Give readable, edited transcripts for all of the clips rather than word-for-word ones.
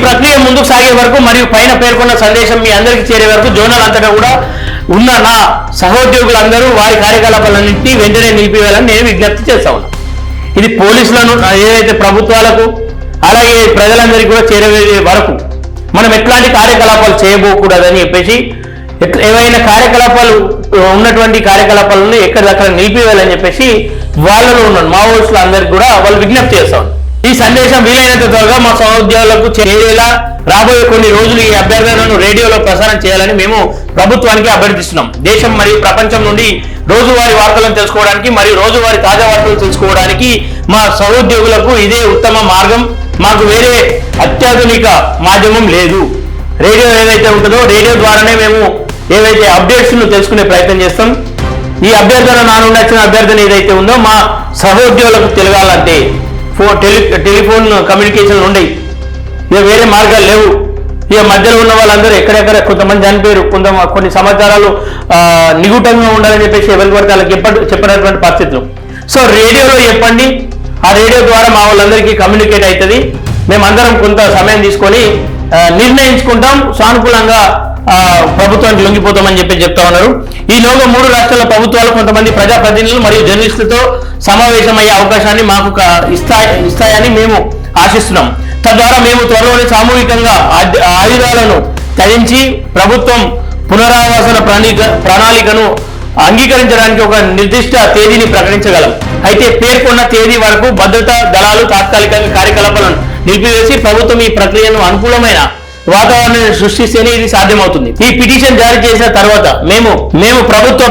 ప్రక్రియ ముందుకు సాగే వరకు మరియు పైన పేర్కొన్న సందేశం మీ అందరికీ చేరే వరకు జోనల్ అంతటా కూడా ఉన్న నా సహోద్యోగులందరూ వారి కార్యకలాపాలన్నింటినీ వెంటనే నిలిపివేయాలని నేను విజ్ఞప్తి చేస్తా ఉన్నాను. ఇది పోలీసులను ఏదైతే ప్రభుత్వాలకు అలాగే ప్రజలందరికీ కూడా చేరే వరకు మనం ఎట్లాంటి కార్యకలాపాలు చేయబోకూడదని చెప్పేసి ఏవైనా కార్యకలాపాలు ఉన్నటువంటి కార్యకలాపాలను ఎక్కడిదక్కడ నిలిపివేయాలని చెప్పేసి వాళ్ళలో ఉన్న మావోయిస్టులు అందరికీ కూడా వాళ్ళు విజ్ఞప్తి చేస్తాం. ఈ సందేశం వీలైనంత త్వరగా మా సహోద్యోగులకు చేరేలా రాబోయే కొన్ని రోజులు ఈ అభ్యర్థనను రేడియోలో ప్రసారం చేయాలని మేము ప్రభుత్వానికి అభ్యర్థిస్తున్నాం. దేశం మరియు ప్రపంచం నుండి రోజువారీ వార్తలను తెలుసుకోవడానికి మరియు రోజువారీ తాజా వార్తలు తెలుసుకోవడానికి మా సహోద్యోగులకు ఇదే ఉత్తమ మార్గం. మాకు వేరే అత్యాధునిక మాధ్యమం లేదు. రేడియో ఏదైతే ఉంటుందో రేడియో ద్వారానే మేము ఏవైతే అప్డేట్స్ ను తెలుసుకునే ప్రయత్నం చేస్తాం. ఈ అభ్యర్థన నా నుండి వచ్చిన అభ్యర్థన ఏదైతే ఉందో మా సహోద్యోగులకు తెలియాలంటే టెలిఫోన్ కమ్యూనికేషన్లు ఉండయి, ఇక వేరే మార్గాలు లేవు. ఇక మధ్యలో ఉన్న వాళ్ళందరూ ఎక్కడెక్కడ కొంతమంది చనిపోయారు, కొన్ని సమాచారాలు నిగుటంగా ఉండాలని చెప్పేసి ఎవరికి పడితే వాళ్ళకి చెప్పినటువంటి పరిస్థితులు. సో రేడియోలో చెప్పండి, ఆ రేడియో ద్వారా మా వాళ్ళందరికీ కమ్యూనికేట్ అవుతుంది. మేమందరం కొంత సమయం తీసుకొని నిర్ణయించుకుంటాం, సానుకూలంగా ప్రభుత్వానికి లొంగిపోతామని చెప్పి చెప్తా ఉన్నారు. ఈలోగా 3 రాష్ట్రాల ప్రభుత్వాలు కొంతమంది ప్రజాప్రతినిధులు మరియు జర్నలిస్టులతో సమావేశమయ్యే అవకాశాన్ని మాకు ఇస్తాయని మేము ఆశిస్తున్నాం. తద్వారా మేము త్వరలోనే సామూహికంగా ఆయుధాలను త్యజించి ప్రభుత్వం పునరావాసన ప్రణాళికను అంగీకరించడానికి ఒక నిర్దిష్ట తేదీని ప్రకటించగలం. అయితే పేర్కొన్న తేదీ వరకు భద్రతా దళాలు తాత్కాలికంగా కార్యకలాపాలను నిలిపివేసి ప్రభుత్వం ఈ ప్రక్రియను అనుకూలమైన వాతావరణాన్ని సృష్టిస్తేనే ఇది సాధ్యమవుతుంది. ఈ పిటిషన్ జారీ చేసిన తర్వాత మేము ప్రభుత్వ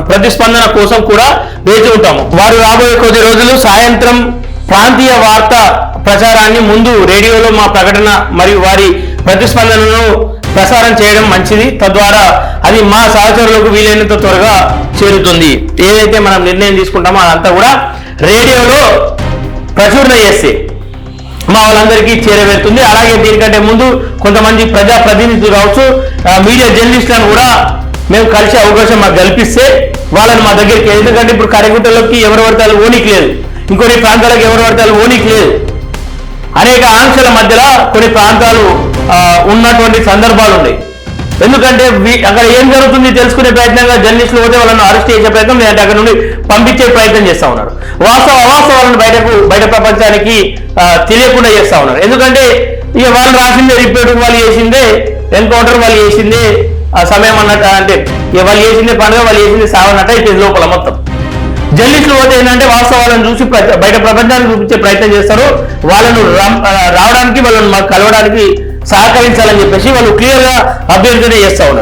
ప్రతిస్పందన కోసం కూడా వేచి ఉంటాము. వారు రాబోయే కొద్ది రోజులు సాయంత్రం ప్రాంతీయ వార్తా ప్రచారాన్ని ముందు రేడియోలో మా ప్రకటన మరియు వారి ప్రతిస్పందనను ప్రసారం చేయడం మంచిది. తద్వారా అది మా సహచరులకు వీలైనంత త్వరగా చేరుతుంది. ఏదైతే మనం నిర్ణయం తీసుకుంటామో అదంతా కూడా రేడియోలో ప్రచురణ చేస్తే మా వాళ్ళందరికీ చేరవేరుతుంది. అలాగే దీనికంటే ముందు కొంతమంది ప్రజాప్రతినిధులు కావచ్చు, మీడియా జర్నలిస్టులను కూడా మేము కలిసే అవకాశం మాకు కల్పిస్తే వాళ్ళని మా దగ్గరికి, ఎందుకంటే ఇప్పుడు కరెగుట్టలోకి ఎవరు పడతారు ఓనికి లేదు, ఇంకొన్ని ప్రాంతాలకు ఎవరు పడతారు ఓనికి లేదు. అనేక ఆంక్షల మధ్యలో కొన్ని ప్రాంతాలు ఉన్నటువంటి సందర్భాలు ఉన్నాయి. ఎందుకంటే అక్కడ ఏం జరుగుతుంది తెలుసుకునే ప్రయత్నంగా జర్నలిస్టులు పోతే వాళ్ళని అరెస్ట్ చేసే ప్రయత్నం, లేదంటే అక్కడ నుండి పంపించే ప్రయత్నం చేస్తా ఉన్నారు. అవాస్తవాలను బయట ప్రపంచానికి తెలియకుండా చేస్తా ఉన్నారు. ఎందుకంటే ఇక వాళ్ళు రాసిందే రిపోర్ట్, వాళ్ళు చేసిందే ఎన్కౌంటర్, వాళ్ళు చేసిందే సమయం అన్నట్టు, అంటే ఇక వాళ్ళు చేసిందే పండుగ, వాళ్ళు చేసిందే సావన్నట్టు అయితే లోపల మొత్తం. జర్నలిస్టులు పోతే ఏంటంటే వాస్తవాలను చూసి బయట ప్రపంచానికి చూపించే ప్రయత్నం చేస్తారు. వాళ్ళను రావడానికి, వాళ్ళని మాకు కలవడానికి సహకరించాలని చెప్పేసి వాళ్ళు క్లియర్ గా అభ్యర్థన చేస్తా ఉన్నారు.